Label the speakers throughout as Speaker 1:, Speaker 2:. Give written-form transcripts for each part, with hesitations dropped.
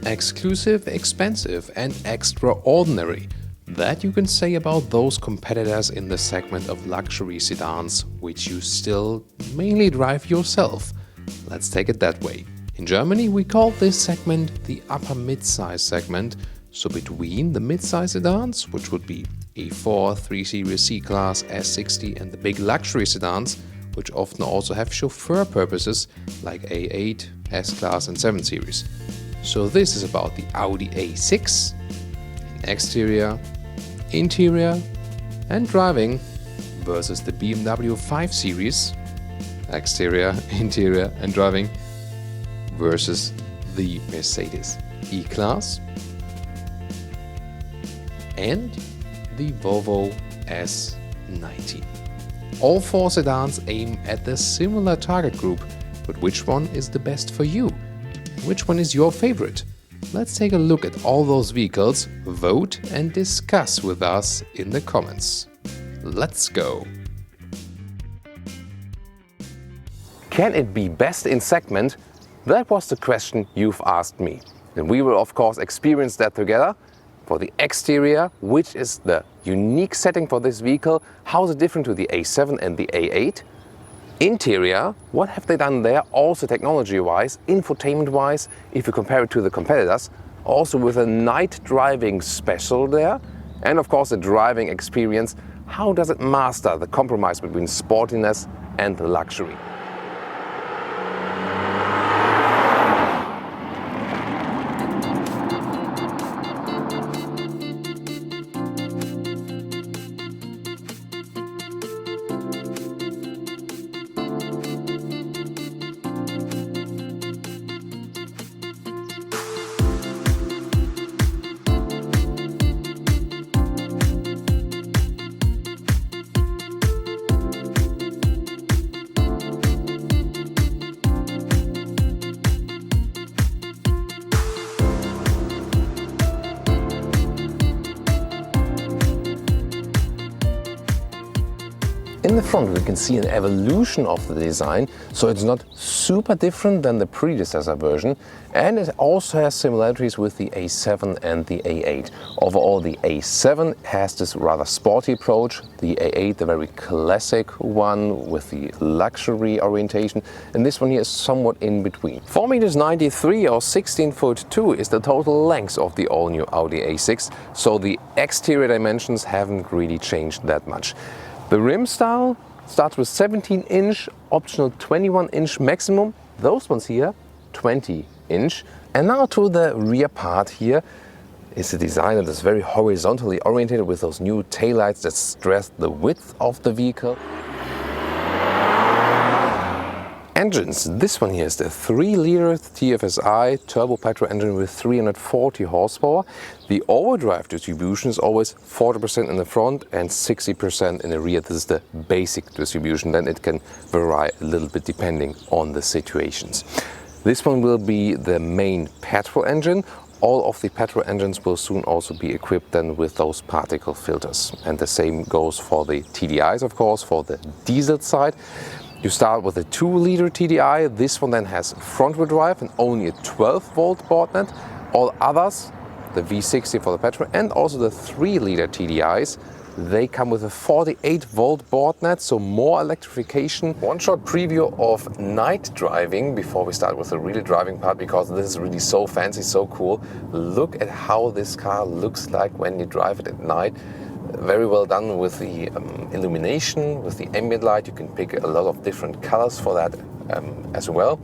Speaker 1: Exclusive, expensive and extraordinary. That you can say about those competitors in the segment of luxury sedans, which you still mainly drive yourself. Let's take it that way. In Germany, we call this segment the upper mid-size segment, so between the mid-size sedans, which would be A4, 3 Series C-Class, S60 and the big luxury sedans, which often also have chauffeur purposes like A8, S-Class and 7 Series. So this is about the Audi A6, exterior, interior and driving versus the BMW 5 Series, exterior, interior and driving versus the Mercedes E-Class and the Volvo S90. All four sedans aim at the similar target group, but which one is the best for you? Which one is your favorite? Let's take a look at all those vehicles, vote and discuss with us in the comments. Let's go! Can it be best in segment? That was the question you've asked me. And we will of course experience that together. For the exterior, which is the unique setting for this vehicle, how is it different to the A7 and the A8? Interior, what have they done there, also technology-wise, infotainment-wise, if you compare it to the competitors, also with a night driving special there, and of course the driving experience, how does it master the compromise between sportiness and luxury? In the front we can see an evolution of the design, so it's not super different than the predecessor version, and it also has similarities with the A7 and the A8. Overall the A7 has this rather sporty approach, the A8 the very classic one with the luxury orientation, and this one here is somewhat in between. 4,93 m or 16'2" is the total length of the all-new Audi A6, so the exterior dimensions haven't really changed that much. The rim style starts with 17-inch, optional 21-inch maximum. Those ones here, 20-inch. And now to the rear part here is a design that is very horizontally oriented with those new taillights that stress the width of the vehicle. Engines, this one here is the 3-liter TFSI turbo petrol engine with 340 horsepower. The overdrive distribution is always 40% in the front and 60% in the rear. This is the basic distribution, then it can vary a little bit depending on the situations. This one will be the main petrol engine. All of the petrol engines will soon also be equipped then with those particle filters. And the same goes for the TDIs, of course, for the diesel side. You start with a 2-liter TDI, this one then has front-wheel drive and only a 12-volt board net. All others, the V60 for the petrol and also the 3-liter TDIs, they come with a 48-volt board net, so more electrification. One short preview of night driving before we start with the real driving part, because this is really so fancy, so cool. Look at how this car looks like when you drive it at night. Very well done with the illumination, with the ambient light. You can pick a lot of different colors for that as well.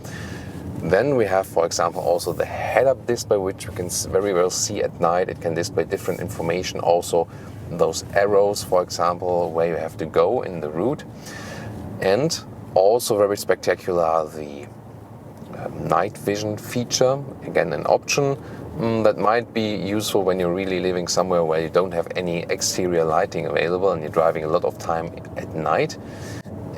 Speaker 1: Then we have, for example, also the head-up display, which you can very well see at night. It can display different information, also those arrows, for example, where you have to go in the route. And also very spectacular, the night vision feature, again an option that might be useful when you're really living somewhere where you don't have any exterior lighting available and you're driving a lot of time at night.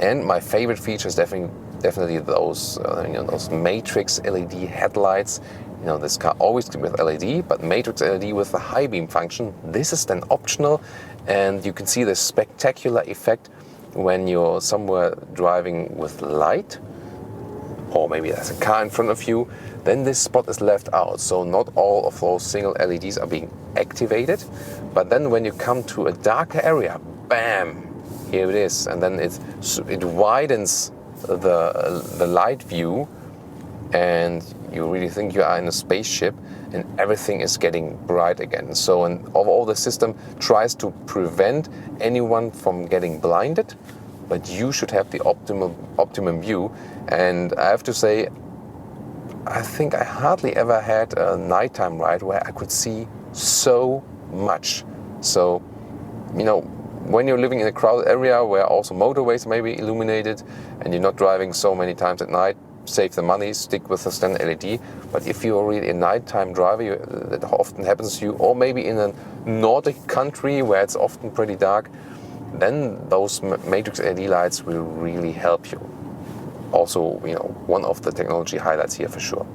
Speaker 1: And my favorite feature is definitely those those matrix LED headlights. You know, this car always comes with LED, but matrix LED with the high beam function. This is then optional, and you can see the spectacular effect when you're somewhere driving with light, or maybe there's a car in front of you, then this spot is left out. So not all of those single LEDs are being activated. But then when you come to a darker area, bam, here it is. And then it widens the light view, and you really think you are in a spaceship, and everything is getting bright again. So and overall the system tries to prevent anyone from getting blinded, but you should have the optimum view. And I have to say, I think I hardly ever had a nighttime ride where I could see so much. So, you know, when you're living in a crowded area where also motorways may be illuminated and you're not driving so many times at night, save the money, stick with the standard LED. But if you're really a nighttime driver, that often happens to you, or maybe in a Nordic country where it's often pretty dark, then those matrix LED lights will really help you. Also, you know, one of the technology highlights here for sure.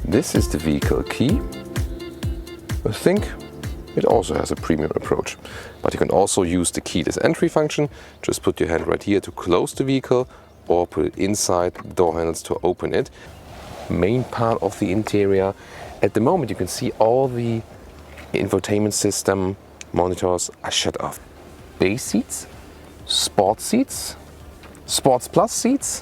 Speaker 1: This is the vehicle key. I think it also has a premium approach, but you can also use the keyless entry function. Just put your hand right here to close the vehicle, or put it inside the door handles to open it. Main part of the interior. At the moment you can see all the infotainment system monitors are shut off. Base seats, sports seats, Sports Plus seats,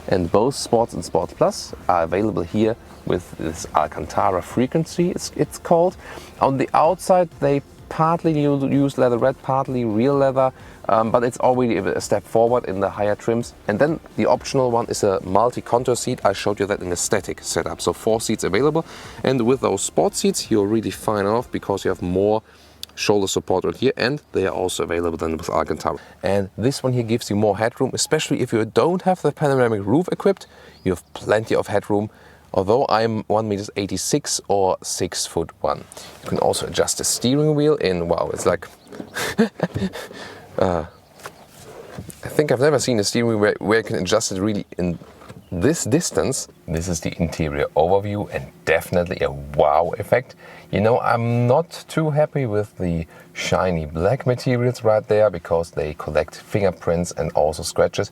Speaker 1: and both Sports and Sports Plus are available here with this Alcantara frequency, it's called. On the outside they partly use leather red, partly real leather, but it's already a step forward in the higher trims. And then the optional one is a multi-contour seat. I showed you that in the static setup, so 4 seats available. And with those sport seats you're really fine off, because you have more shoulder support right here, and they are also available then with Alcantara. And this one here gives you more headroom, especially if you don't have the panoramic roof equipped. You have plenty of headroom. Although I'm 1.86 m or 6'1". You can also adjust the steering wheel in, wow, it's like I think I've never seen a steering wheel where you can adjust it really in this distance. This is the interior overview, and definitely a wow effect. You know, I'm not too happy with the shiny black materials right there, because they collect fingerprints and also scratches.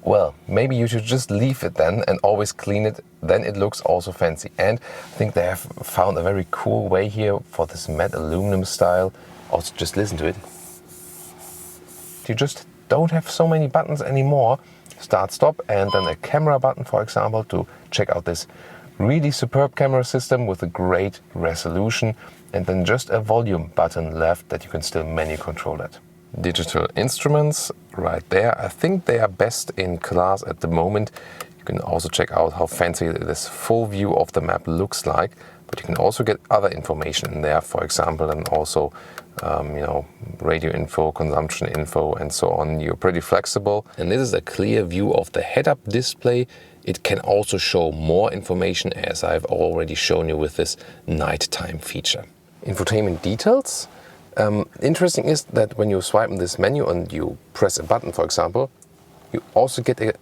Speaker 1: Well, maybe you should just leave it then and always clean it, then it looks also fancy. And I think they have found a very cool way here for this matte aluminum style. Also, just listen to it. You just don't have so many buttons anymore. Start, stop, and then a camera button, for example, to check out this really superb camera system with a great resolution, and then just a volume button left that you can still manually control it. Digital instruments right there. I think they are best in class at the moment. You can also check out how fancy this full view of the map looks like, but you can also get other information in there, for example, and also you know, radio info, consumption info, and so on. You're pretty flexible. And this is a clear view of the head-up display. It can also show more information, as I've already shown you with this nighttime feature. Infotainment details. Interesting is that when you swipe in this menu and you press a button, for example, you also get a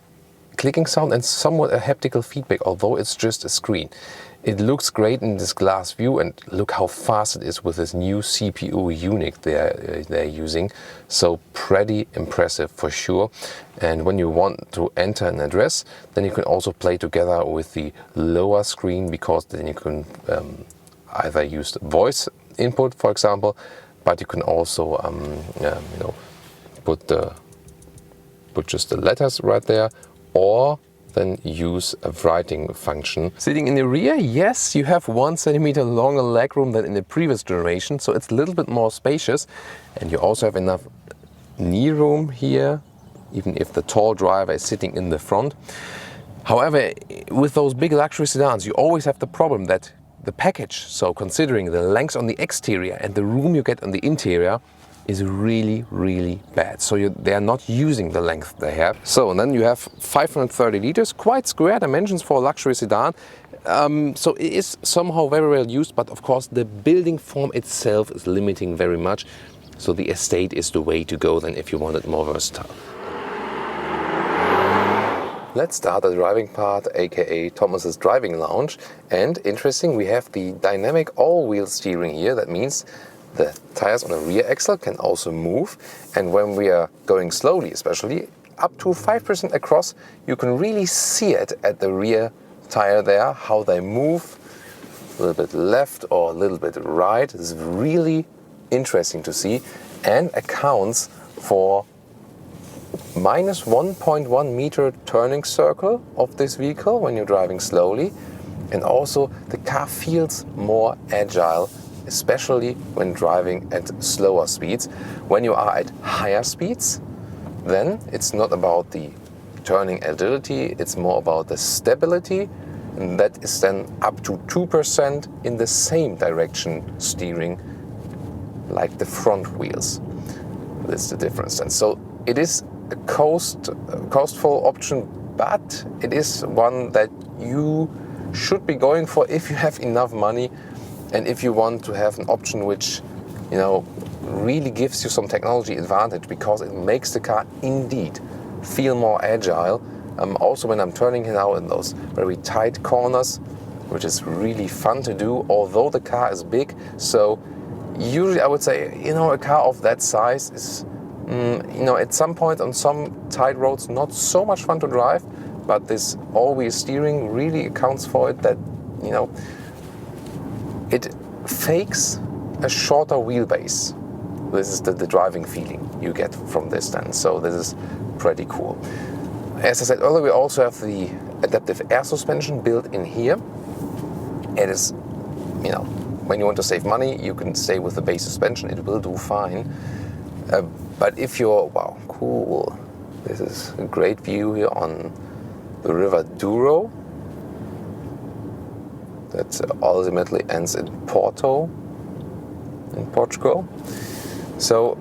Speaker 1: clicking sound and somewhat a haptical feedback, although it's just a screen. It looks great in this glass view, and look how fast it is with this new CPU unit they're using. So pretty impressive for sure. And when you want to enter an address, then you can also play together with the lower screen, because then you can either use the voice input, for example, but you can also you know, put just the letters right there, or then use a writing function. Sitting in the rear, yes, you have 1 centimeter longer legroom than in the previous generation, so it's a little bit more spacious, and you also have enough knee room here even if the tall driver is sitting in the front. However, with those big luxury sedans, you always have the problem that the package, so considering the length on the exterior and the room you get on the interior, is really, really bad. So they are not using the length they have. So and then you have 530 liters, quite square dimensions for a luxury sedan. So it is somehow very well used, but of course the building form itself is limiting very much. So the estate is the way to go then if you want it more versatile. Let's start the driving part, aka Thomas's driving lounge. And interesting, we have the dynamic all-wheel steering here. That means the tires on the rear axle can also move. And when we are going slowly, especially up to 5% across, you can really see it at the rear tire there, how they move a little bit left or a little bit right. It's really interesting to see and accounts for minus 1.1 meter turning circle of this vehicle when you're driving slowly. And also the car feels more agile, especially when driving at slower speeds. When you are at higher speeds, then it's not about the turning agility, it's more about the stability, and that is then up to 2% in the same direction steering like the front wheels. That's the difference then. So it is a costful option, but it is one that you should be going for if you have enough money and if you want to have an option which, you know, really gives you some technology advantage, because it makes the car indeed feel more agile. Also when I'm turning now in those very tight corners, which is really fun to do, although the car is big. So usually I would say, you know, a car of that size is, you know, at some point on some tight roads not so much fun to drive, but this all-wheel steering really accounts for it, that, you know, it fakes a shorter wheelbase. This is the driving feeling you get from this then, so this is pretty cool. As I said earlier, we also have the adaptive air suspension built in here. It is, you know, when you want to save money, you can stay with the base suspension, it will do fine. But if you're, wow, cool, this is a great view here on the River Douro. That ultimately ends in Porto, in Portugal. So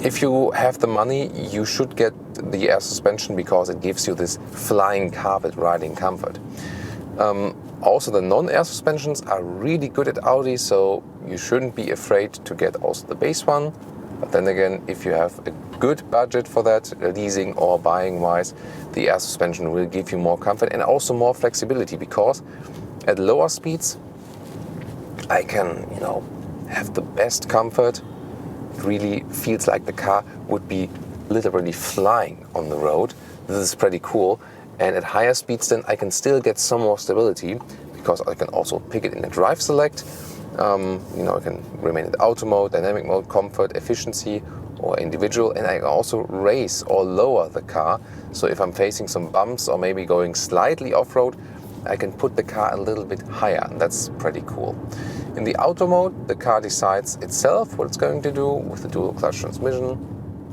Speaker 1: if you have the money, you should get the air suspension, because it gives you this flying carpet riding comfort. Also the non-air suspensions are really good at Audi, so you shouldn't be afraid to get also the base one. But then again, if you have a good budget for that, leasing or buying wise, the air suspension will give you more comfort and also more flexibility, because at lower speeds I can, you know, have the best comfort. It really feels like the car would be literally flying on the road. This is pretty cool. And at higher speeds then I can still get some more stability, because I can also pick it in a drive select. You know, I can remain in auto mode, dynamic mode, comfort, efficiency, or individual, and I can also raise or lower the car. So if I'm facing some bumps or maybe going slightly off-road, I can put the car a little bit higher, and that's pretty cool. In the auto mode, the car decides itself what it's going to do with the dual clutch transmission,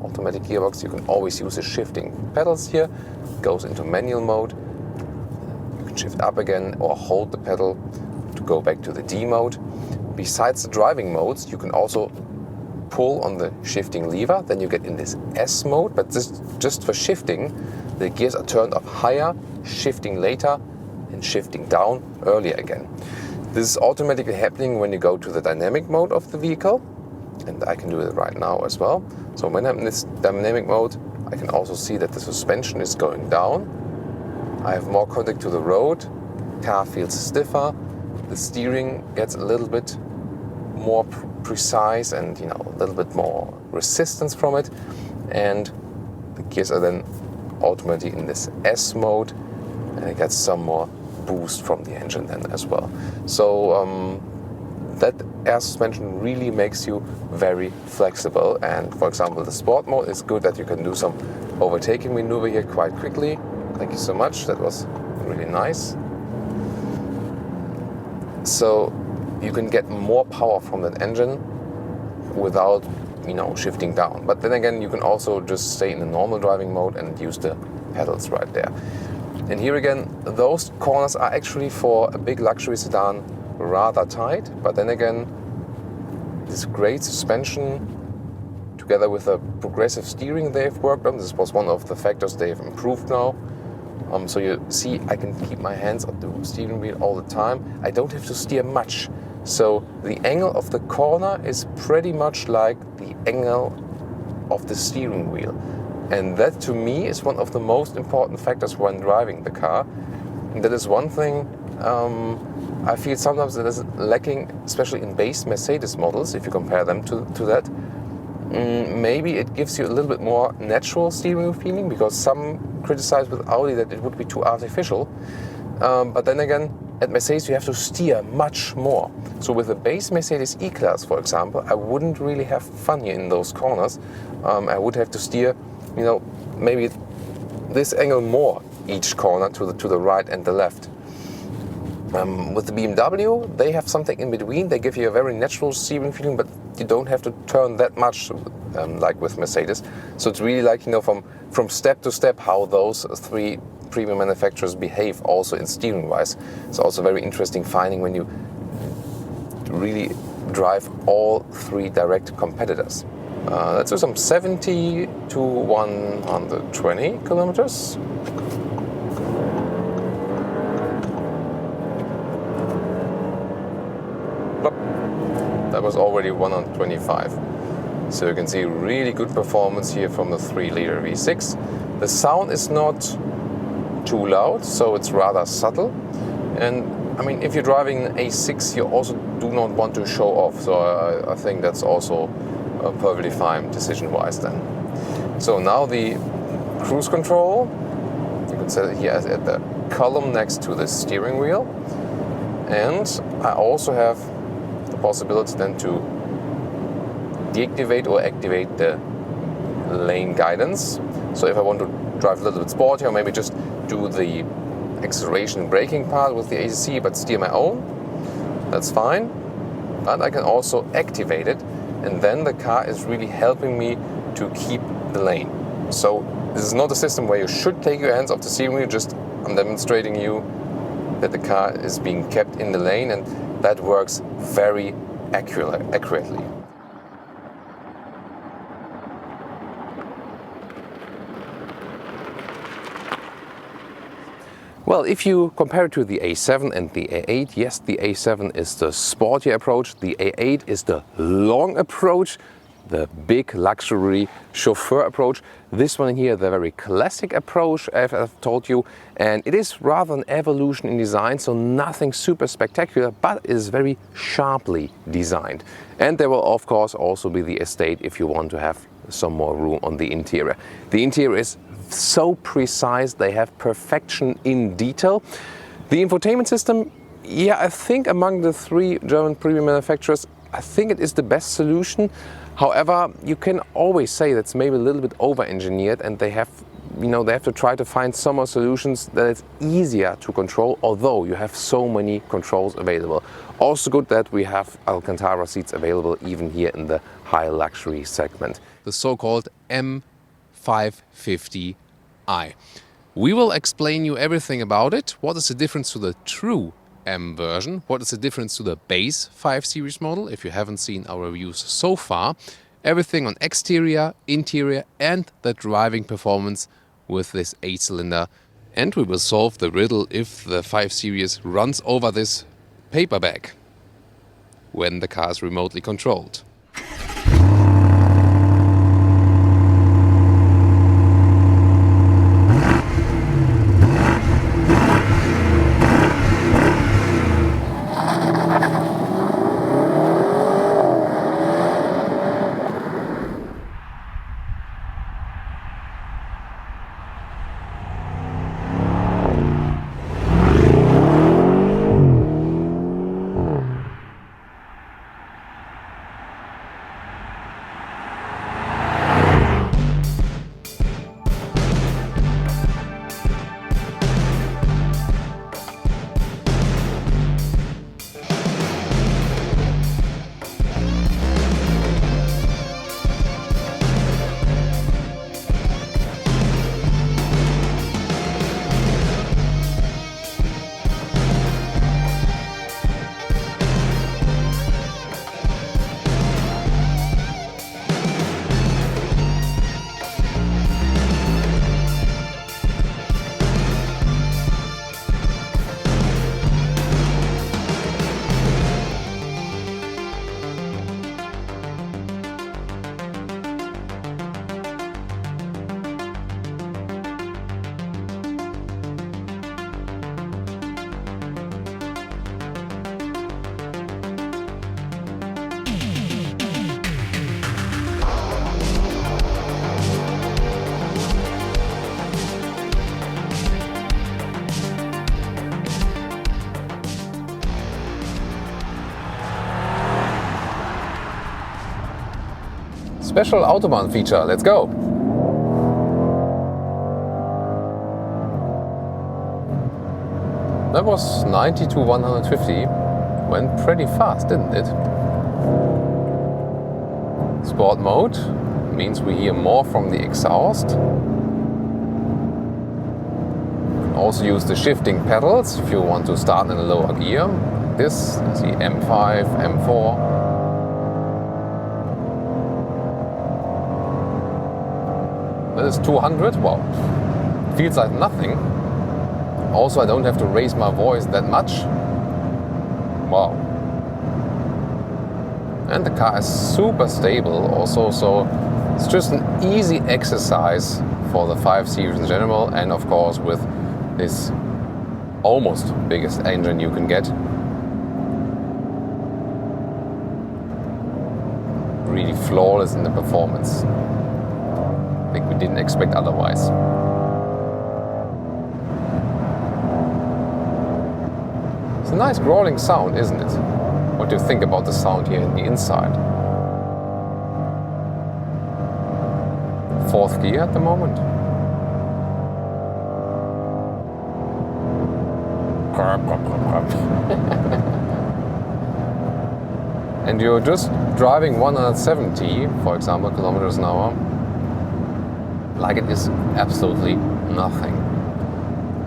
Speaker 1: automatic gearbox. You can always use the shifting pedals here. It goes into manual mode. You can shift up again or hold the pedal to go back to the D mode. Besides the driving modes, you can also pull on the shifting lever, then you get in this S mode, but this just for shifting. The gears are turned up higher, shifting later, and shifting down earlier again. This is automatically happening when you go to the dynamic mode of the vehicle, and I can do it right now as well. So when I'm in this dynamic mode, I can also see that the suspension is going down. I have more contact to the road, car feels stiffer, the steering gets a little bit more precise and, you know, a little bit more resistance from it, and the gears are then automatically in this S mode, and it gets some more boost from the engine then as well. So that air suspension really makes you very flexible, and for example the sport mode is good, that you can do some overtaking maneuver here quite quickly. Thank you so much, that was really nice. So you can get more power from that engine without shifting down. But then again, you can also just stay in the normal driving mode and use the pedals right there. And here again, those corners are actually for a big luxury sedan rather tight, but then again, this great suspension together with a progressive steering they've worked on, this was one of the factors they've improved now. So you see, I can keep my hands on the steering wheel all the time. I don't have to steer much. So the angle of the corner is pretty much like the angle of the steering wheel. And that to me is one of the most important factors when driving the car. And that is one thing I feel sometimes that is lacking, especially in base Mercedes models, if you compare them to that. Maybe it gives you a little bit more natural steering wheel feeling, because some criticize with Audi that it would be too artificial. But then again, at Mercedes you have to steer much more. So with the base Mercedes E-Class, for example, I wouldn't really have fun here in those corners. I would have to steer, maybe this angle more each corner to the right and the left. With the BMW, they have something in between. They give you a very natural steering feeling, but you don't have to turn that much like with Mercedes. So it's really like, from step to step how those three premium manufacturers behave also in steering wise. It's also very interesting finding when you really drive all three direct competitors. Let's do some 70 to 120 kilometers. That was already 125. So you can see really good performance here from the 3-liter V6. The sound is not too loud, so it's rather subtle. And if you're driving an A6, you also do not want to show off. So I think that's also a perfectly fine decision-wise then. So now the cruise control, you can set it here at the column next to the steering wheel. And I also have the possibility then to deactivate or activate the lane guidance. So if I want to drive a little bit sporty, or maybe just do the acceleration and braking part with the AC but steer my own, that's fine. But I can also activate it, and then the car is really helping me to keep the lane. So this is not a system where you should take your hands off the steering wheel, just I'm demonstrating you that the car is being kept in the lane, and that works very accurately. Well, if you compare it to the A7 and the A8, yes, the A7 is the sportier approach, the A8 is the long approach, the big luxury chauffeur approach. This one here, the very classic approach, as I've told you, and it is rather an evolution in design, so nothing super spectacular, but it is very sharply designed. And there will of course also be the estate if you want to have some more room on the interior. The interior is so precise, they have perfection in detail. The infotainment system, yeah, I think among the three German premium manufacturers, I think it is the best solution. However, you can always say that's maybe a little bit over-engineered, and they have to try to find some more solutions that it's easier to control, although you have so many controls available. Also good that we have Alcantara seats available even here in the high luxury segment. The so-called M550i. We will explain you everything about it. What is the difference to the true M version? What is the difference to the base 5 Series model? If you haven't seen our reviews so far, everything on exterior, interior and the driving performance with this 8-cylinder. And we will solve the riddle if the 5 Series runs over this paper bag when the car is remotely controlled. special Autobahn feature. Let's go! That was 90 to 150. Went pretty fast, didn't it? Sport mode means we hear more from the exhaust. Also use the shifting pedals if you want to start in a lower gear. This is the M5, M4. That is 200. Wow, feels like nothing. Also, I don't have to raise my voice that much. Wow. And the car is super stable also, so it's just an easy exercise for the 5 Series in general, and of course with this almost biggest engine you can get. Really flawless in the performance. I think we didn't expect otherwise. It's a nice growling sound, isn't it? What do you think about the sound here in the inside? 4th gear at the moment. And you're just driving 170, for example, kilometers an hour, like it is absolutely nothing.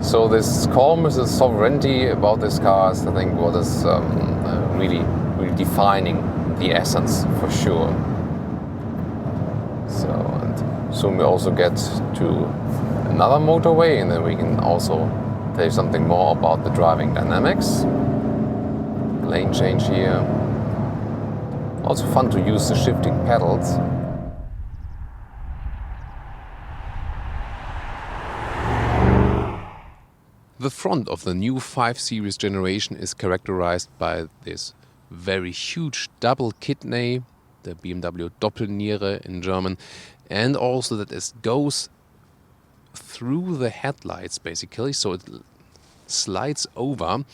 Speaker 1: So this calmness, this sovereignty about this car is, I think, what is really defining the essence for sure. So, and soon we also get to another motorway, and then we can also tell you something more about the driving dynamics. Lane change here. Also fun to use the shifting pedals. The front of the new 5 Series generation is characterized by this very huge double kidney, the BMW Doppelniere in German, and also that it goes through the headlights basically, so it slides over.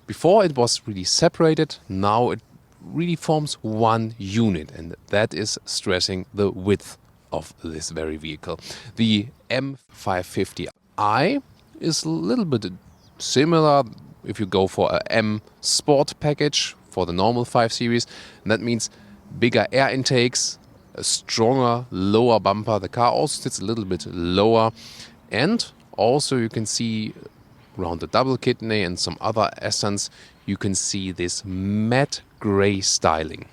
Speaker 1: Before it was really separated, now it really forms one unit, and that is stressing the width of this very vehicle. The M550i is a little bit similar if you go for a M Sport package for the normal 5 Series. And that means bigger air intakes, a stronger lower bumper. The car also sits a little bit lower, and also you can see around the double kidney and some other accents, you can see this matte grey styling.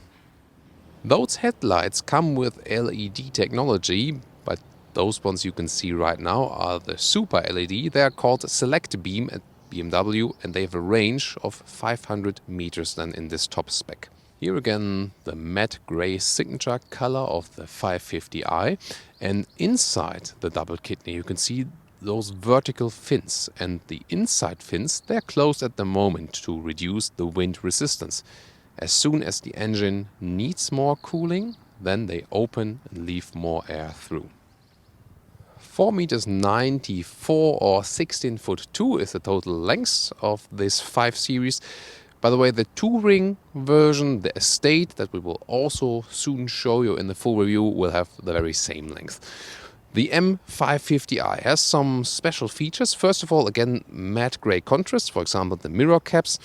Speaker 1: Those headlights come with LED technology, but those ones you can see right now are the Super LED. They are called Select Beam at BMW, and they have a range of 500 meters then in this top spec. Here again the matte grey signature color of the 550i, and inside the double kidney you can see those vertical fins, and the inside fins, they're closed at the moment to reduce the wind resistance. As soon as the engine needs more cooling, then they open and leave more air through. 4 meters 94 or 16 foot 2 is the total length of this 5 Series. By the way, the touring version, the Estate, that we will also soon show you in the full review, will have the very same length. The M550i has some special features. First of all, again, matte grey contrast, for example, the mirror caps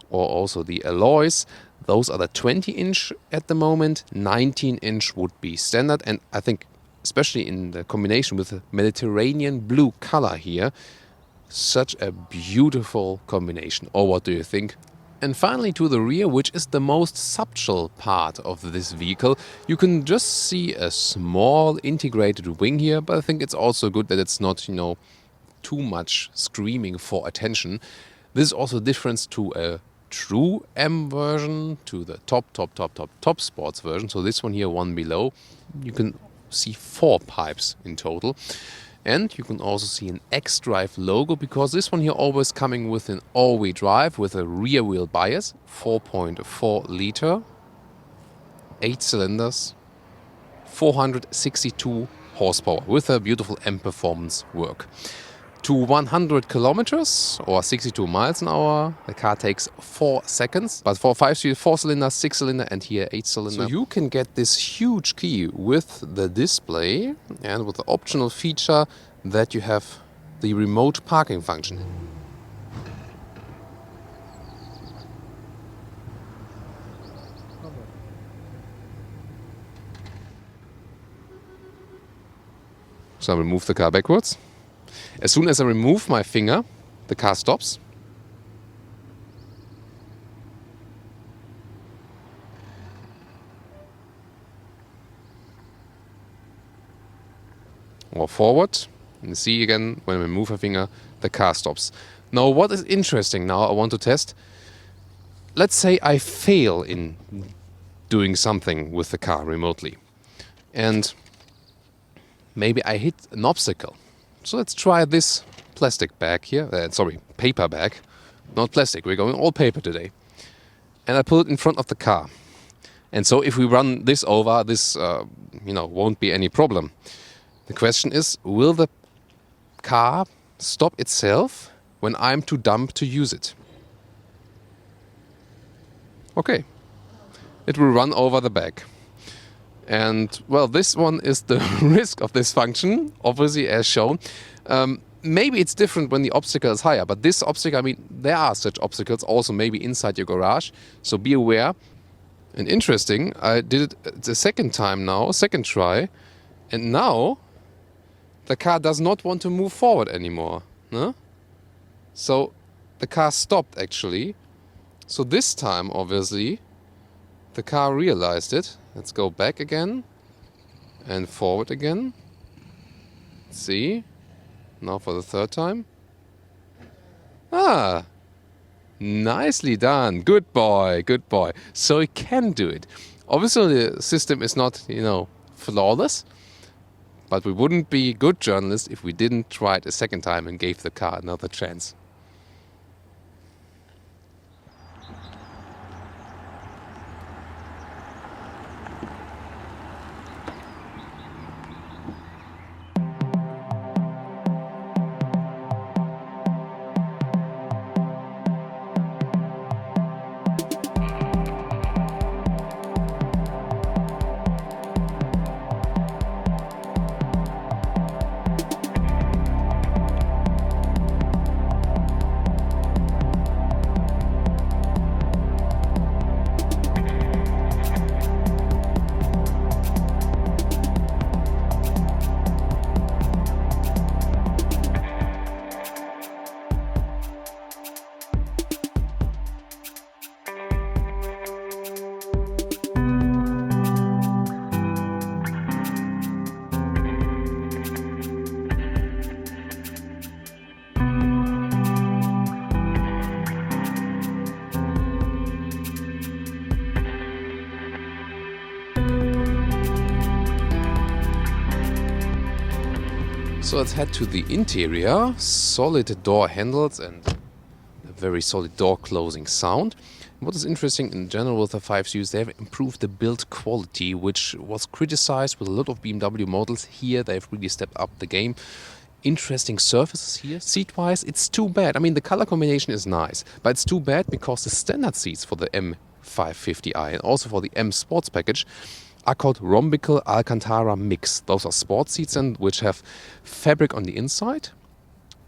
Speaker 1: or also the alloys. Those are the 20-inch at the moment. 19-inch would be standard, and I think especially in the combination with the Mediterranean blue color here, such a beautiful combination. Or what do you think? And finally to the rear, which is the most subtle part of this vehicle, you can just see a small integrated wing here, but I think it's also good that it's not, too much screaming for attention. This is also a difference to a true M version, to the top sports version. So this one here, one below, you can see 4 pipes in total. And you can also see an X-Drive logo, because this one here always coming with an all-wheel drive with a rear wheel bias, 4.4 liter, 8 cylinders, 462 horsepower with a beautiful M Performance work. to 100 kilometers or 62 miles an hour, the car takes 4 seconds. But for 5-speed, 4-cylinder, 6-cylinder and here 8-cylinder. So you can get this huge key with the display and with the optional feature that you have the remote parking function. So I will move the car backwards. As soon as I remove my finger, the car stops. Or forward. And you see again, when I remove my finger, the car stops. Now what is interesting now, I want to test. Let's say I fail in doing something with the car remotely. And maybe I hit an obstacle. So let's try this plastic bag here. Paper bag. Not plastic, we're going all paper today. And I pull it in front of the car. And so if we run this over, this won't be any problem. The question is, will the car stop itself when I'm too dumb to use it? Okay. It will run over the bag. And, well, this one is the risk of this function, obviously, as shown. Maybe it's different when the obstacle is higher, but this obstacle, I mean, there are such obstacles also maybe inside your garage, so be aware. And interesting, I did it the second time now, second try, and now the car does not want to move forward anymore. No? So the car stopped, actually. So this time, obviously, the car realized it. Let's go back again and forward again. See? Now for the third time. Ah! Nicely done. Good boy, good boy. So he can do it. Obviously the system is not, flawless. But we wouldn't be good journalists if we didn't try it a second time and gave the car another chance. So let's head to the interior. Solid door handles and a very solid door closing sound. What is interesting in general with the 5 Series, they have improved the build quality, which was criticized with a lot of BMW models. Here they've really stepped up the game. Interesting surfaces here. Seat-wise, it's too bad. I mean, the color combination is nice, but it's too bad because the standard seats for the M550i and also for the M Sports package are called rhombical Alcantara mix. Those are sports seats and which have fabric on the inside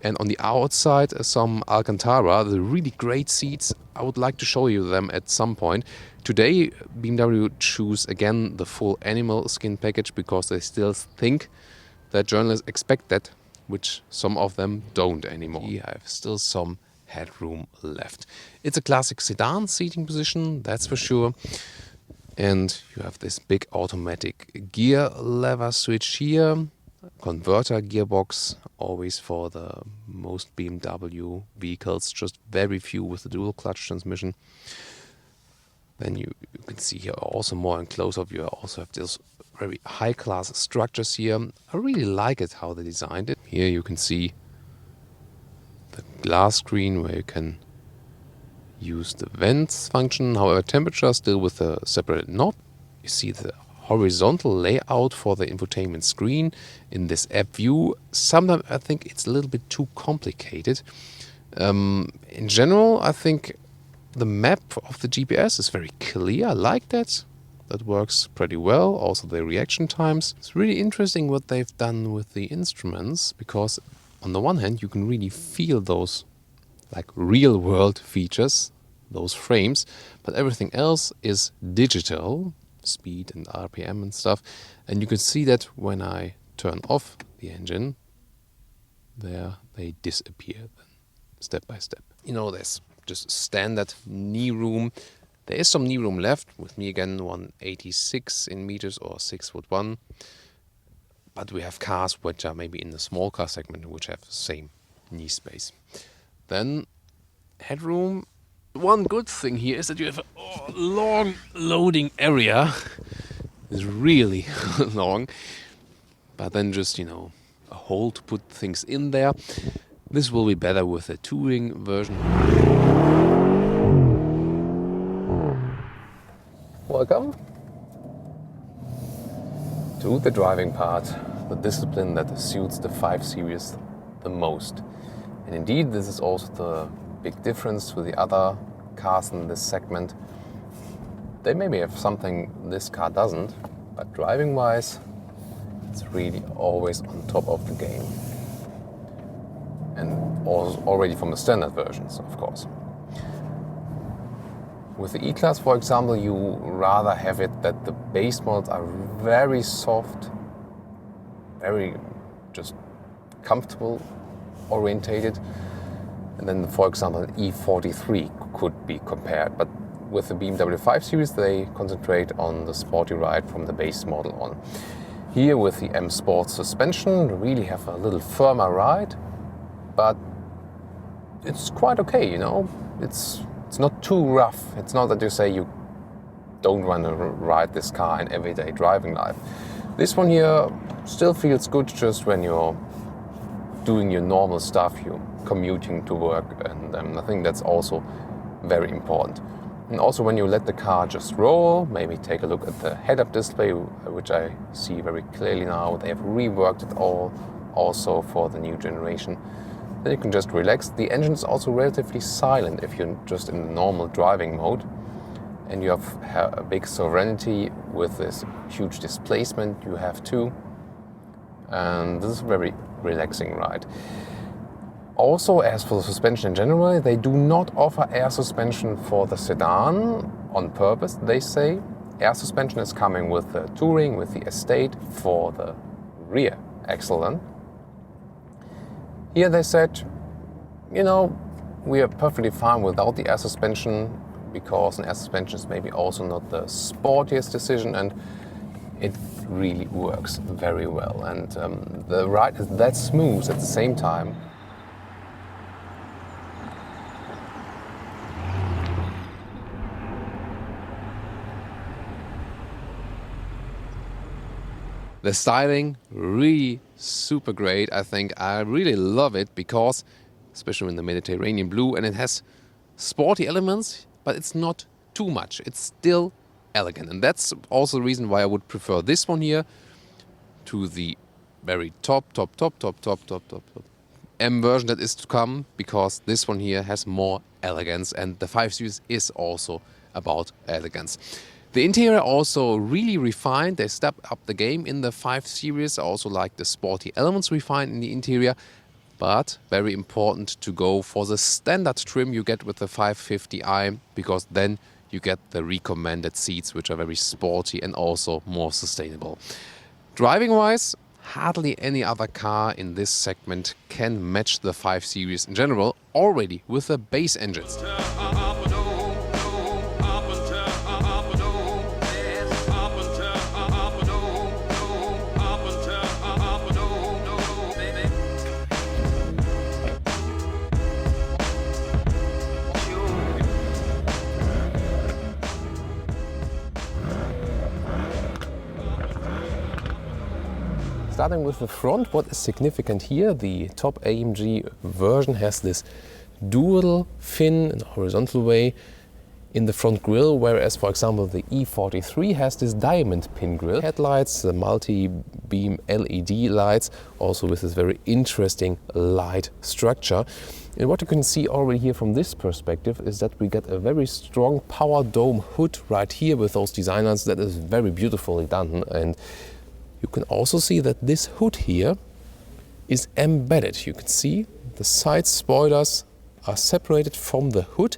Speaker 1: and on the outside some Alcantara. The really great seats. I would like to show you them at some point. Today BMW choose again the full animal skin package because they still think that journalists expect that, which some of them don't anymore. We have still some headroom left. It's a classic sedan seating position, that's for sure. And you have this big automatic gear lever switch here. Converter gearbox, always for the most BMW vehicles, just very few with the dual clutch transmission. Then you can see here also more in close-up, you also have these very high-class structures here. I really like it how they designed it. Here you can see the glass screen where you can use the vents function, however temperature still with a separate knob. You see the horizontal layout for the infotainment screen in this app view. Sometimes I think it's a little bit too complicated. In general, I think the map of the GPS is very clear. I like that. That works pretty well. Also the reaction times. It's really interesting what they've done with the instruments, because on the one hand you can really feel those like real world features, those frames, but everything else is digital, speed and RPM and stuff. And you can see that when I turn off the engine, there they disappear then, step by step. You know, there's just standard knee room. There is some knee room left, with me again 186 in meters or 6'1". But we have cars which are maybe in the small car segment which have the same knee space. Then headroom. One good thing here is that you have a long loading area. It's really long. But then just, you know, a hole to put things in there. This will be better with the touring version. Welcome to the driving part, the discipline that suits the 5 Series the most. And indeed, this is also the big difference with the other cars in this segment. They maybe have something this car doesn't, but driving wise, it's really always on top of the game. And also already from the standard versions, of course. With the E-Class, for example, you rather have it that the base models are very soft, very just comfortable orientated. And then, for example, an E43 could be compared. But with the BMW 5 Series, they concentrate on the sporty ride from the base model on. Here with the M Sport suspension, you really have a little firmer ride, but it's quite okay, you know. It's not too rough. It's not that you say you don't want to ride this car in everyday driving life. This one here still feels good just when you're doing your normal stuff, you're commuting to work, and I think that's also very important. And also when you let the car just roll, maybe take a look at the head-up display, which I see very clearly now. They have reworked it all also for the new generation. Then you can just relax. The engine is also relatively silent if you're just in the normal driving mode. And you have a big serenity with this huge displacement you have too. And this is a very relaxing ride. Also, as for the suspension in general, they do not offer air suspension for the sedan on purpose, they say. Air suspension is coming with the Touring, with the Estate for the rear axle then. Here they said, you know, we are perfectly fine without the air suspension, because an air suspension is maybe also not the sportiest decision, and it really works very well. And the ride is that smooth at the same time. The styling, really super great, I think. I really love it because, especially in the Mediterranean blue, and it has sporty elements, but it's not too much. It's still elegant. And that's also the reason why I would prefer this one here to the very top M version that is to come, because this one here has more elegance, and the 5 Series is also about elegance. The interior also really refined. They stepped up the game in the 5 Series. I also like the sporty elements refined in the interior. But very important to go for the standard trim you get with the 550i, because then you get the recommended seats, which are very sporty and also more sustainable. Driving-wise, hardly any other car in this segment can match the 5 Series in general, already with the base engines. Starting with the front, what is significant here, the top AMG version has this dual fin in a horizontal way in the front grille, whereas for example the E43 has this diamond pin grille. Headlights, the multi-beam LED lights, also with this very interesting light structure. And what you can see already here from this perspective is that we get a very strong power dome hood right here with those design lines. That is very beautifully done. And you can also see that this hood here is embedded. You can see the side spoilers are separated from the hood.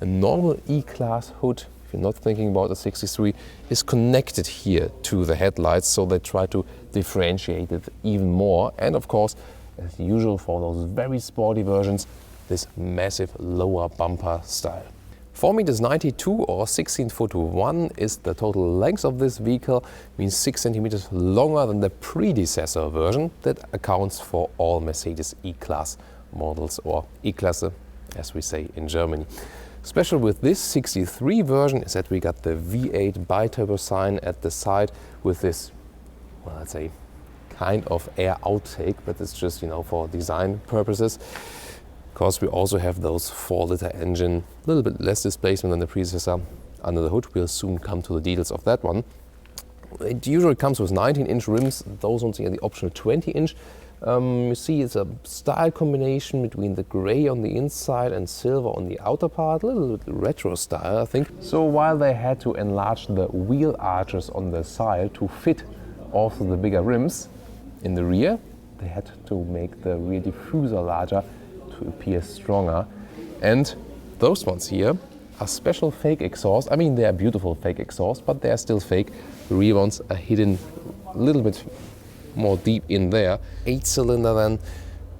Speaker 1: A normal E-Class hood, if you're not thinking about the 63, is connected here to the headlights, so they try to differentiate it even more. And of course, as usual for those very sporty versions, this massive lower bumper style. 4 meters 92 or 16'1" is the total length of this vehicle, means 6 centimeters longer than the predecessor version. That accounts for all Mercedes E-Class models, or E-Klasse as we say in Germany. Special with this 63 version is that we got the V8 biturbo sign at the side with this, well, let's say, kind of air outtake, but it's just, you know, for design purposes. Of course, we also have those 4-liter engine, a little bit less displacement than the predecessor under the hood. We'll soon come to the details of that one. It usually comes with 19-inch rims. Those ones are the optional 20-inch. You see it's a style combination between the grey on the inside and silver on the outer part, a little bit retro style, I think. So while they had to enlarge the wheel arches on the side to fit also the bigger rims in the rear, they had to make the rear diffuser larger to appear stronger. And those ones here are special fake exhaust. I mean, they are beautiful fake exhaust, but they are still fake. The rear ones are hidden a little bit more deep in there. 8-cylinder then,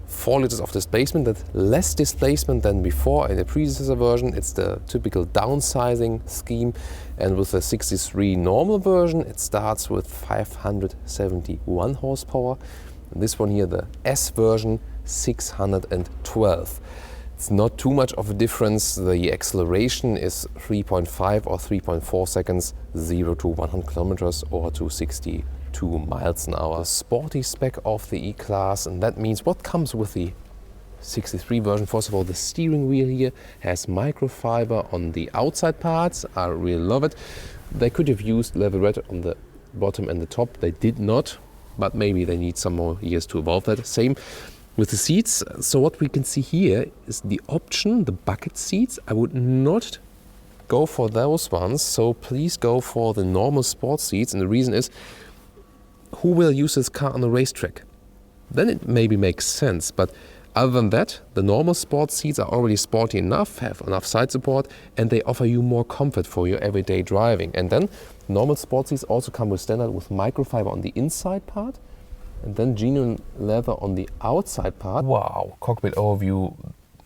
Speaker 1: 4 liters of displacement. That's less displacement than before in the predecessor version. It's the typical downsizing scheme. And with the 63 normal version, it starts with 571 horsepower. And this one here, the S version, 612. It's not too much of a difference. The acceleration is 3.5 or 3.4 seconds, 0 to 100 kilometers or to 62 miles an hour. Sporty spec of the E-Class, and that means what comes with the 63 version. First of all, the steering wheel here has microfiber on the outside parts. I really love it. They could have used leatherette on the bottom and the top. They did not, but maybe they need some more years to evolve that. Same with the seats. So what we can see here is the option, the bucket seats. I would not go for those ones, so please go for the normal sport seats. And the reason is, who will use this car on the racetrack? Then it maybe makes sense, but other than that, the normal sport seats are already sporty enough, have enough side support, and they offer you more comfort for your everyday driving. And then normal sport seats also come with standard with microfiber on the inside part, and then genuine leather on the outside part. Wow, cockpit overview,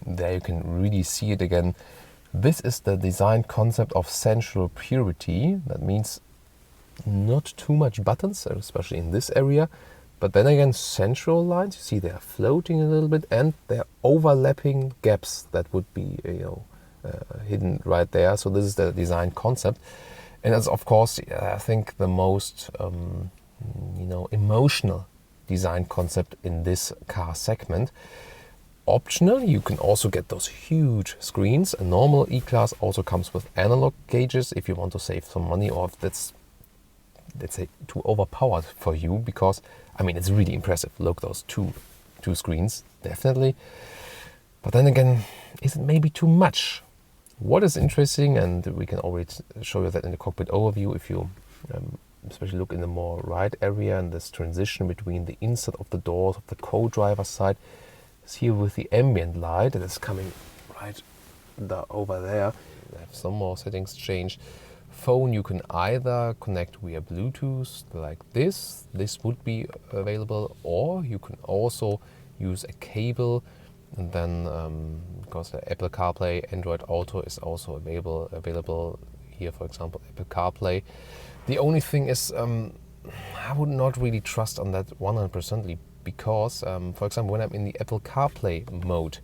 Speaker 1: there you can really see it again. This is the design concept of sensual purity. That means not too much buttons, especially in this area, but then again sensual lines. You see they are floating a little bit, and they're overlapping gaps that would be hidden right there. So this is the design concept, and that's of course I think the most emotional design concept in this car segment. Optional, you can also get those huge screens. A normal E-Class also comes with analog gauges if you want to save some money, or if that's, let's say, too overpowered for you, because I mean it's really impressive. Look, those two screens, definitely. But then again, is it maybe too much? What is interesting, and we can already show you that in the cockpit overview, if you especially look in the more right area and this transition between the inside of the doors of the co-driver side, is here with the ambient light that is coming right over there. We have some more settings changed. Phone, you can either connect via Bluetooth like this would be available, or you can also use a cable, and then because the Apple CarPlay, Android Auto is also available here, for example Apple CarPlay. The only thing is I would not really trust on that 100%, because for example when I'm in the Apple CarPlay mode,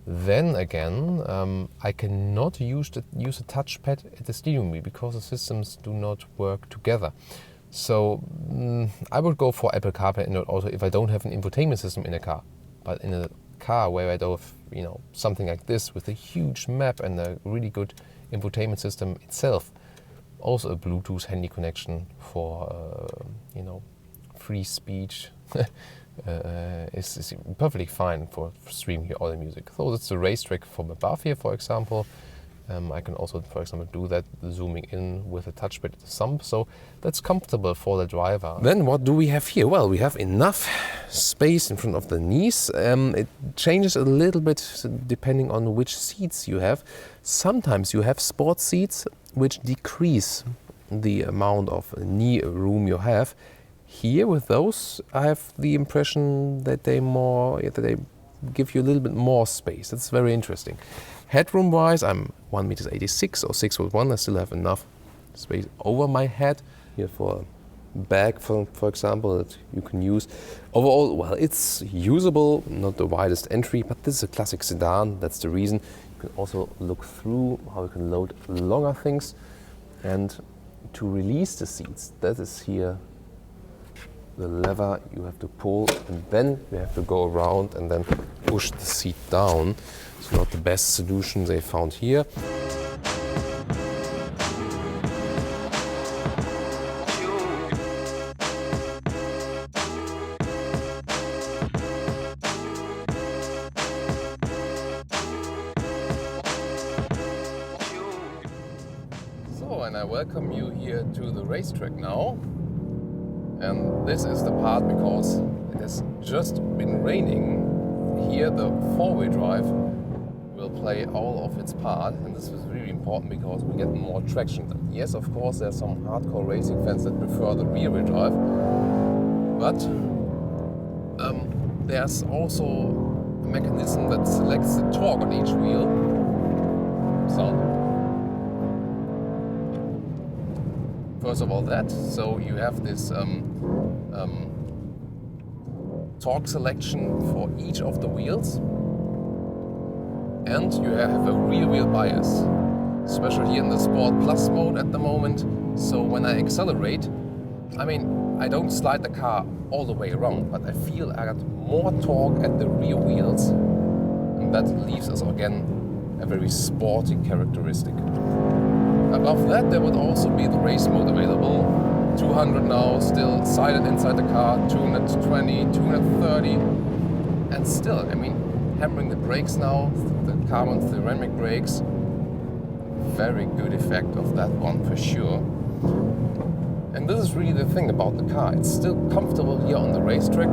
Speaker 1: then again I cannot use a touchpad at the steering wheel because the systems do not work together. So I would go for Apple CarPlay and Auto if I don't have an infotainment system in a car. But in a car where I don't have something like this with a huge map and a really good infotainment system itself, also a Bluetooth handy connection for free speech, is perfectly fine for streaming audio music. So that's the racetrack from above here, for example. I can also, for example, do that zooming in with a touchpad at the thumb, so that's comfortable for the driver. Then what do we have here? Well, we have enough space in front of the knees. It changes a little bit depending on which seats you have. Sometimes you have sports seats which decrease the amount of knee room you have. Here with those, I have the impression that they give you a little bit more space. That's very interesting. Headroom wise, I'm 1.86 m or 6'1". I still have enough space over my head here for a bag, for example, that you can use. Overall, well, it's usable, not the widest entry, but this is a classic sedan. That's the reason. You can also look through how you can load longer things. And to release the seats, that is here the lever you have to pull, and then you have to go around and then push the seat down. It's not the best solution they found here. So, and I welcome you here to the racetrack now. And this is the part because it has just been raining. Here the four-wheel drive will play all of its part, and this is really important because we get more traction. Yes, of course, there's some hardcore racing fans that prefer the rear-wheel drive, but there's also a mechanism that selects the torque on each wheel. So, first of all that, so you have this torque selection for each of the wheels, and you have a rear wheel bias, especially here in the Sport Plus mode at the moment. So when I accelerate, I don't slide the car all the way around, but I feel I got more torque at the rear wheels, and that leaves us again a very sporty characteristic. Above that, there would also be the race mode available. 200 now, still silent inside the car, 220, 230, and still, hammering the brakes now, the carbon ceramic brakes, very good effect of that one for sure. And this is really the thing about the car, it's still comfortable here on the racetrack.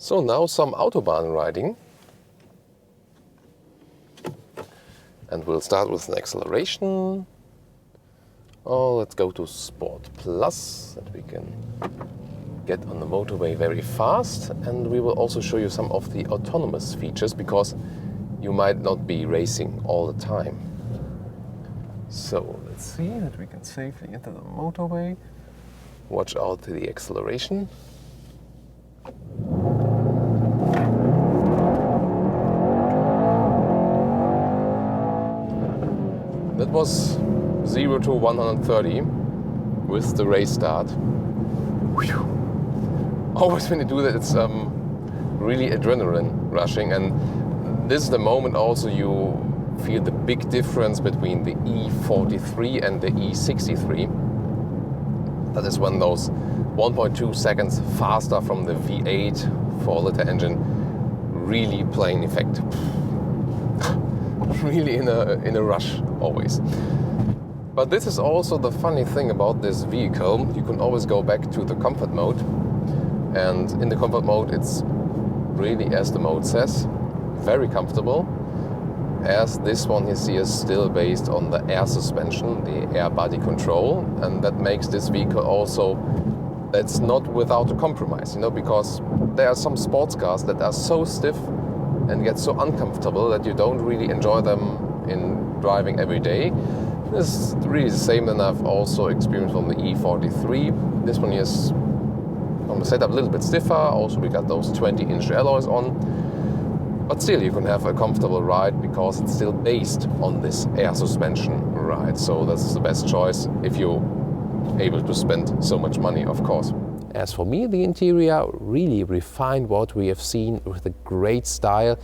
Speaker 1: So now some Autobahn riding, and we'll start with an acceleration. Oh, let's go to Sport Plus, that we can get on the motorway very fast, and we will also show you some of the autonomous features because you might not be racing all the time. So let's see that we can safely enter the motorway. Watch out to the acceleration. That was 0 to 130 with the race start. Whew. Always when you do that, it's really adrenaline rushing, and this is the moment also you feel the big difference between the E43 and the E63. That is when those 1.2 seconds faster from the V8 4-liter engine really play an effect. Really in a rush always. But this is also the funny thing about this vehicle. You can always go back to the comfort mode, and in the comfort mode it's really, as the mode says, very comfortable, as this one you see is still based on the air suspension, the air body control, and that makes this vehicle also, that's not without a compromise, because there are some sports cars that are so stiff and get so uncomfortable that you don't really enjoy them in driving every day. This is really the same that I've also experienced on the E43. This one is on the setup a little bit stiffer. Also, we got those 20-inch alloys on. But still, you can have a comfortable ride because it's still based on this air suspension ride. So that's the best choice if you're able to spend so much money, of course. As for me, the interior really refined what we have seen with a great style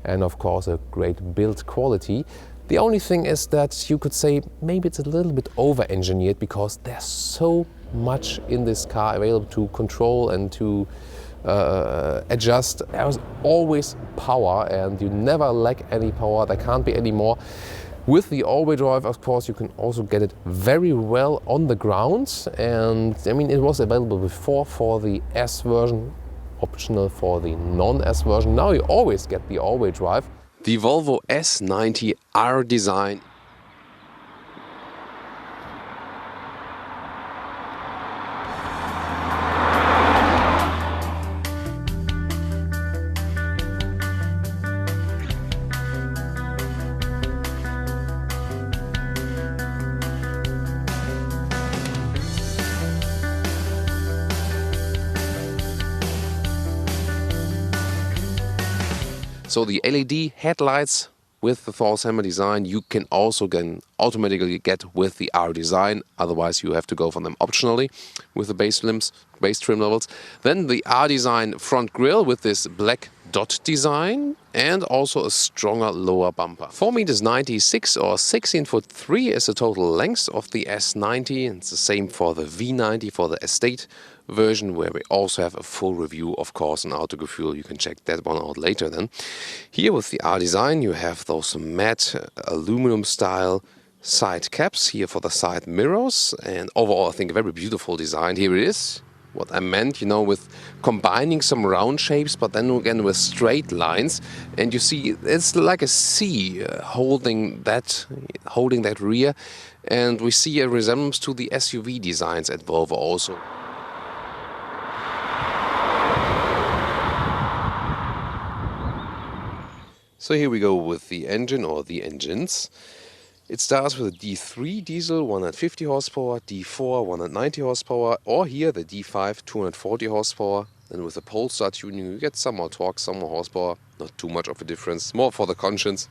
Speaker 1: and of course a great build quality. The only thing is that you could say maybe it's a little bit over-engineered because there's so much in this car available to control and to adjust. There's always power and you never lack any power. There can't be any more. With the all-wheel drive, of course, you can also get it very well on the ground. And I mean, it was available before for the S version, optional for the non-S version. Now you always get the all-wheel drive. The Volvo S90 R design. So the LED headlights with the false hammer design you can also automatically get with the R design. Otherwise you have to go for them optionally with the base trim levels. Then the R design front grille with this black dot design and also a stronger lower bumper. 4.96 m or 16'3" is the total length of the S90. And it's the same for the V90 for the estate version, where we also have a full review, of course, on Autogefühl. You can check that one out later then. Here with the R design you have those matte aluminum style side caps here for the side mirrors, and overall I think a very beautiful design. Here it is. What I meant, you know, with combining some round shapes but then again with straight lines, and you see it's like a C holding that rear, and we see a resemblance to the SUV designs at Volvo also. So here we go with the engine or the engines. It starts with a D3 diesel, 150 horsepower, D4, 190 horsepower, or here the D5, 240 horsepower. Then with the Polestar tuning you get some more torque, some more horsepower, not too much of a difference, more for the conscience.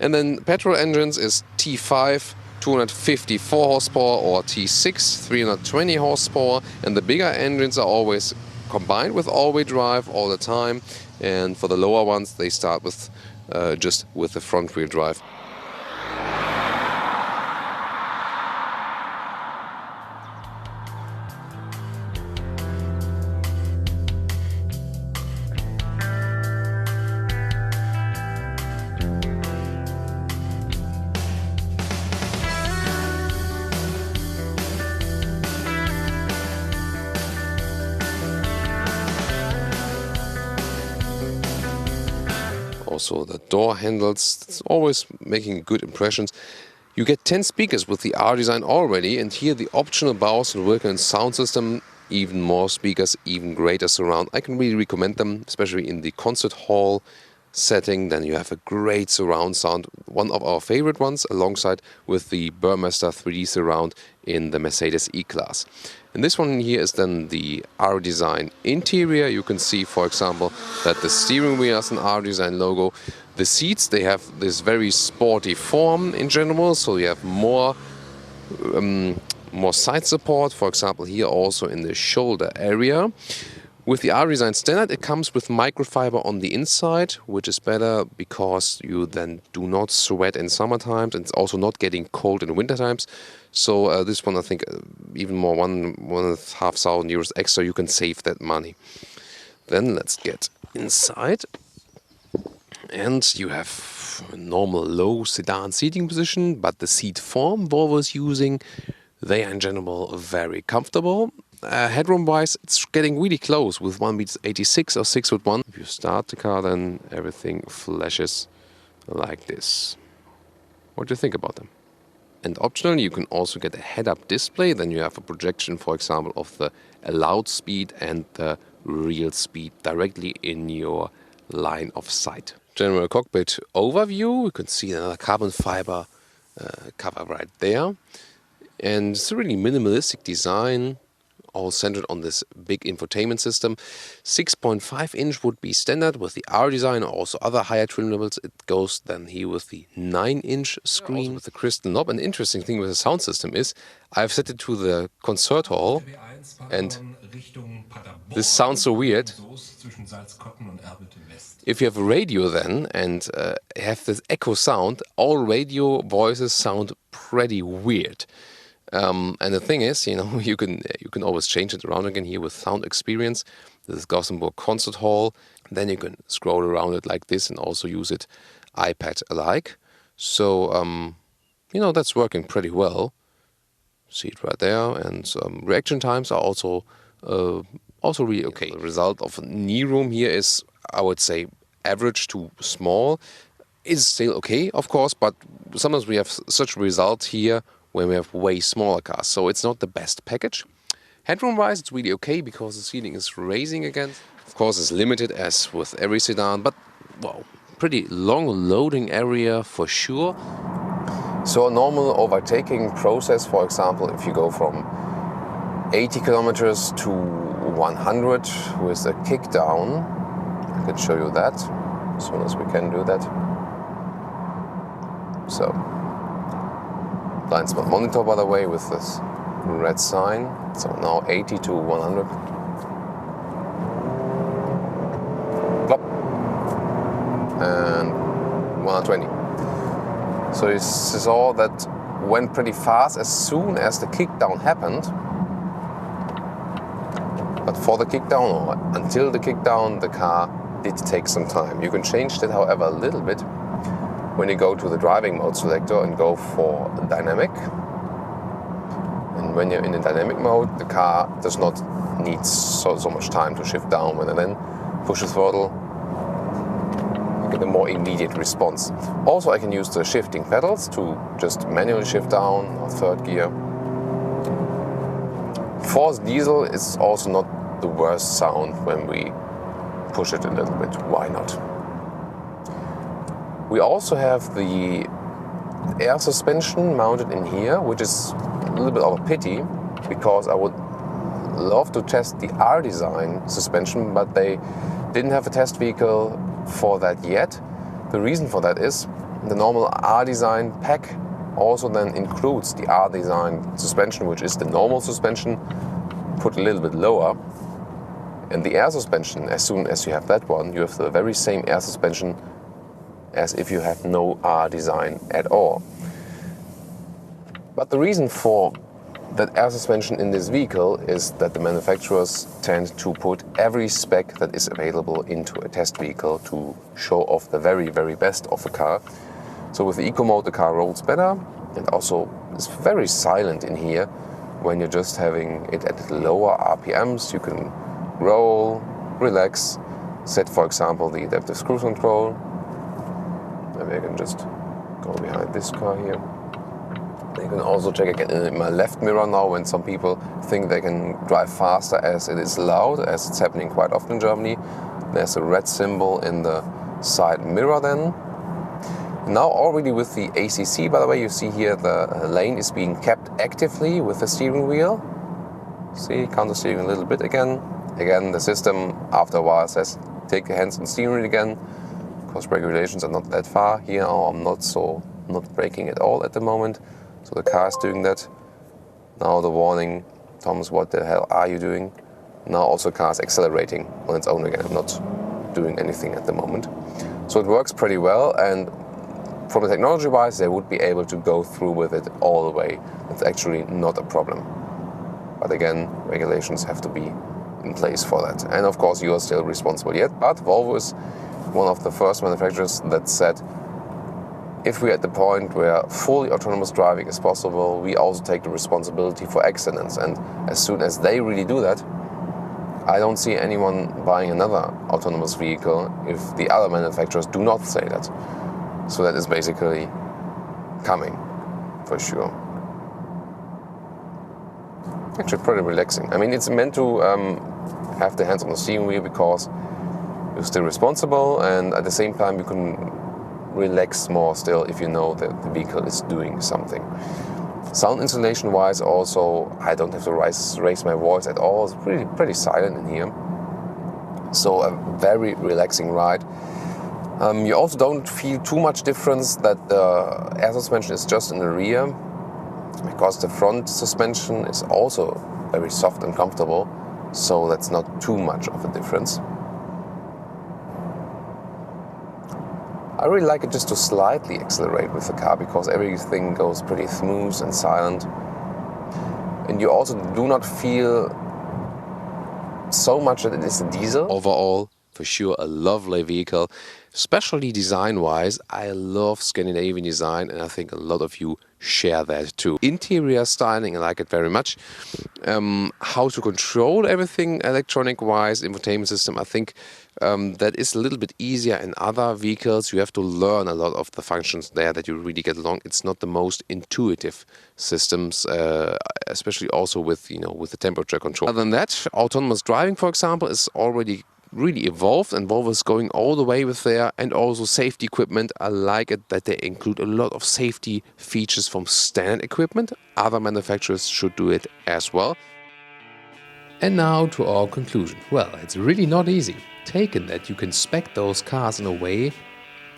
Speaker 1: And then petrol engines is T5, 254 horsepower, or T6, 320 horsepower. And the bigger engines are always combined with all-wheel drive all the time. And for the lower ones they start with just with the front wheel drive. Also the door handles, it's always making good impressions. You get 10 speakers with the R design already, and here the optional Bose and Wilkins sound system, even more speakers, even greater surround. I can really recommend them, especially in the concert hall setting. Then you have a great surround sound, one of our favorite ones, alongside with the Burmester 3D surround in the Mercedes E-Class. And this one here is then the R design interior. You can see, for example, that the steering wheel has an R design logo. The seats, they have this very sporty form in general, so you have more side support, for example here also in the shoulder area. With the R design standard it comes with microfiber on the inside, which is better because you then do not sweat in summer times, and it's also not getting cold in winter times. So this one I think even more, 1,500 euros extra, you can save that money. Then let's get inside. And you have a normal low sedan seating position, but the seat form Volvo is using, they are in general very comfortable. Headroom wise, it's getting really close with 1.86 or 6'1". If you start the car, then everything flashes like this. What do you think about them? And optionally, you can also get a head-up display. Then you have a projection, for example, of the allowed speed and the real speed directly in your line of sight. General cockpit overview. You can see another carbon fiber cover right there. And it's a really minimalistic design, all centered on this big infotainment system. 6.5 inch would be standard with the R design, or also other higher trim levels. It goes then here with the 9-inch screen, also with the crystal knob. And the interesting thing with the sound system is I've set it to the concert hall, and this sounds so weird. If you have a radio then and have this echo sound, all radio voices sound pretty weird. And the thing is, you know, you can always change it around again here with sound experience. This is Gothenburg Concert Hall. Then you can scroll around it like this and also use it iPad alike. So, you know, that's working pretty well. See it right there. And reaction times are also really okay. The result of knee room here is, I would say, average to small. It's still okay, of course, but sometimes we have such a result here when we have way smaller cars. So it's not the best package. Headroom-wise, it's really okay because the ceiling is raising again. Of course, it's limited as with every sedan, but wow, pretty long loading area for sure. So a normal overtaking process, for example, if you go from 80 kilometers to 100 with a kick down, I can show you that as soon as we can do that. So, blind spot monitor, by the way, with this red sign. So now 80 to 100. Plop. And 120. So you saw that went pretty fast as soon as the kickdown happened. But for the kickdown, or until the kickdown, the car did take some time. You can change that, however, a little bit when you go to the driving mode selector and go for dynamic. And when you're in the dynamic mode, the car does not need so much time to shift down. When I then push the throttle, you get a more immediate response. Also, I can use the shifting pedals to just manually shift down or third gear. Forced diesel is also not the worst sound when we push it a little bit. Why not? We also have the air suspension mounted in here, which is a little bit of a pity because I would love to test the R design suspension, but they didn't have a test vehicle for that yet. The reason for that is the normal R design pack also then includes the R design suspension, which is the normal suspension, put a little bit lower. And the air suspension, as soon as you have that one, you have the very same air suspension as if you have no R design at all. But the reason for that air suspension in this vehicle is that the manufacturers tend to put every spec that is available into a test vehicle to show off the very, very best of the car. So with the Eco mode, the car rolls better and also is very silent in here. When you're just having it at lower RPMs, you can roll, relax, set, for example, the adaptive cruise control. Maybe I can just go behind this car here. You can also check again in my left mirror now when some people think they can drive faster as it is loud, as it's happening quite often in Germany. There's a red symbol in the side mirror then. Now already with the ACC, by the way, you see here the lane is being kept actively with the steering wheel. See, counter steering a little bit again. Again, the system after a while says take the hands on steering wheel again, because regulations are not that far. Here I'm not braking at all at the moment. So the car is doing that. Now the warning, Thomas, what the hell are you doing? Now also the car is accelerating on its own again. I'm not doing anything at the moment. So it works pretty well, and from the technology wise, they would be able to go through with it all the way. It's actually not a problem. But again, regulations have to be in place for that. And of course, you are still responsible yet. But Volvo is one of the first manufacturers that said, if we're at the point where fully autonomous driving is possible, we also take the responsibility for accidents. And as soon as they really do that, I don't see anyone buying another autonomous vehicle if the other manufacturers do not say that. So that is basically coming, for sure. Actually pretty relaxing. I mean, it's meant to have the hands on the steering wheel because you're still responsible, and at the same time you can relax more still if you know that the vehicle is doing something. Sound insulation wise also, I don't have to raise my voice at all. It's pretty silent in here. So a very relaxing ride. You also don't feel too much difference that the air suspension is just in the rear, because the front suspension is also very soft and comfortable, so that's not too much of a difference. I really like it just to slightly accelerate with the car, because everything goes pretty smooth and silent. And you also do not feel so much that it is a diesel. Overall, for sure, a lovely vehicle, especially design-wise. I love Scandinavian design, and I think a lot of you share that too. Interior styling, I like it very much. How to control everything electronic-wise, infotainment system, I think that is a little bit easier in other vehicles. You have to learn a lot of the functions there that you really get along. It's not the most intuitive systems, especially also with the temperature control. Other than that, autonomous driving, for example, is already really evolved, and Volvo is going all the way with there. And also safety equipment, I like it that they include a lot of safety features from standard equipment. Other manufacturers should do it as well. And now to our conclusion. Well, it's really not easy, taken that you can spec those cars in a way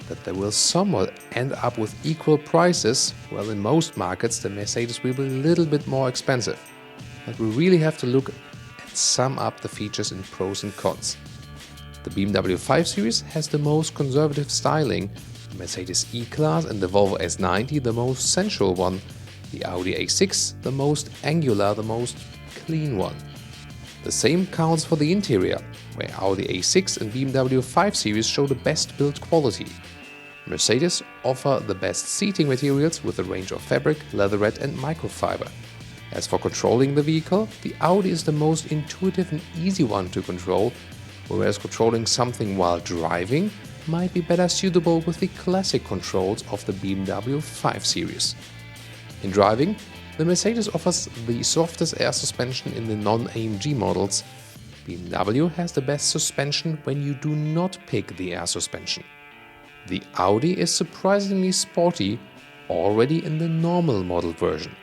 Speaker 1: that they will somewhat end up with equal prices. Well, in most markets the Mercedes will be a little bit more expensive, but we really have to look and sum up the features in pros and cons. The BMW 5 Series has the most conservative styling, the Mercedes E-Class and the Volvo S90 the most sensual one, the Audi A6 the most angular, the most clean one. The same counts for the interior, where Audi A6 and BMW 5 Series show the best build quality. Mercedes offer the best seating materials with a range of fabric, leatherette and microfiber. As for controlling the vehicle, the Audi is the most intuitive and easy one to control, whereas controlling something while driving might be better suitable with the classic controls of the BMW 5 Series. In driving, the Mercedes offers the softest air suspension in the non-AMG models. BMW has the best suspension when you do not pick the air suspension. The Audi is surprisingly sporty already in the normal model version.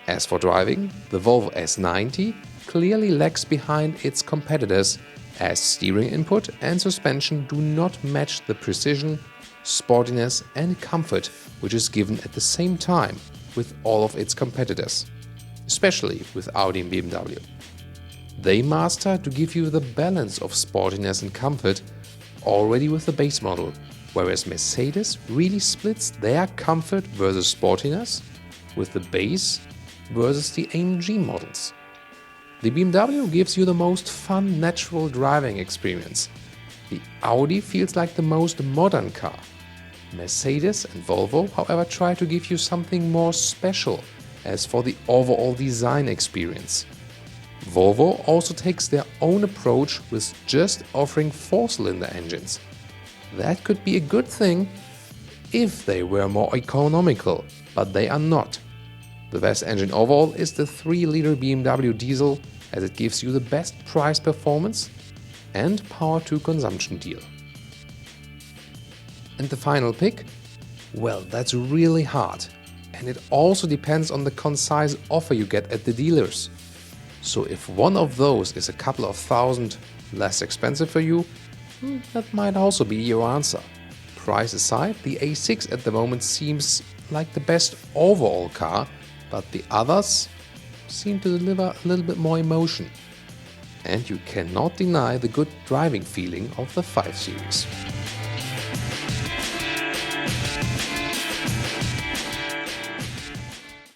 Speaker 1: As for driving, the Volvo S90 clearly lags behind its competitors, as steering input and suspension do not match the precision, sportiness and comfort which is given at the same time with all of its competitors, especially with Audi and BMW. They master to give you the balance of sportiness and comfort already with the base model, whereas Mercedes really splits their comfort versus sportiness with the base versus the AMG models. The BMW gives you the most fun, natural driving experience. The Audi feels like the most modern car. Mercedes and Volvo, however, try to give you something more special as for the overall design experience. Volvo also takes their own approach with just offering 4-cylinder engines. That could be a good thing if they were more economical, but they are not. The best engine overall is the 3-liter BMW diesel, as it gives you the best price performance and power to consumption deal. And the final pick? Well, that's really hard, and it also depends on the concise offer you get at the dealers. So if one of those is a couple of thousand less expensive for you, that might also be your answer. Price aside, the A6 at the moment seems like the best overall car, but the others seem to deliver a little bit more emotion. And you cannot deny the good driving feeling of the 5 Series.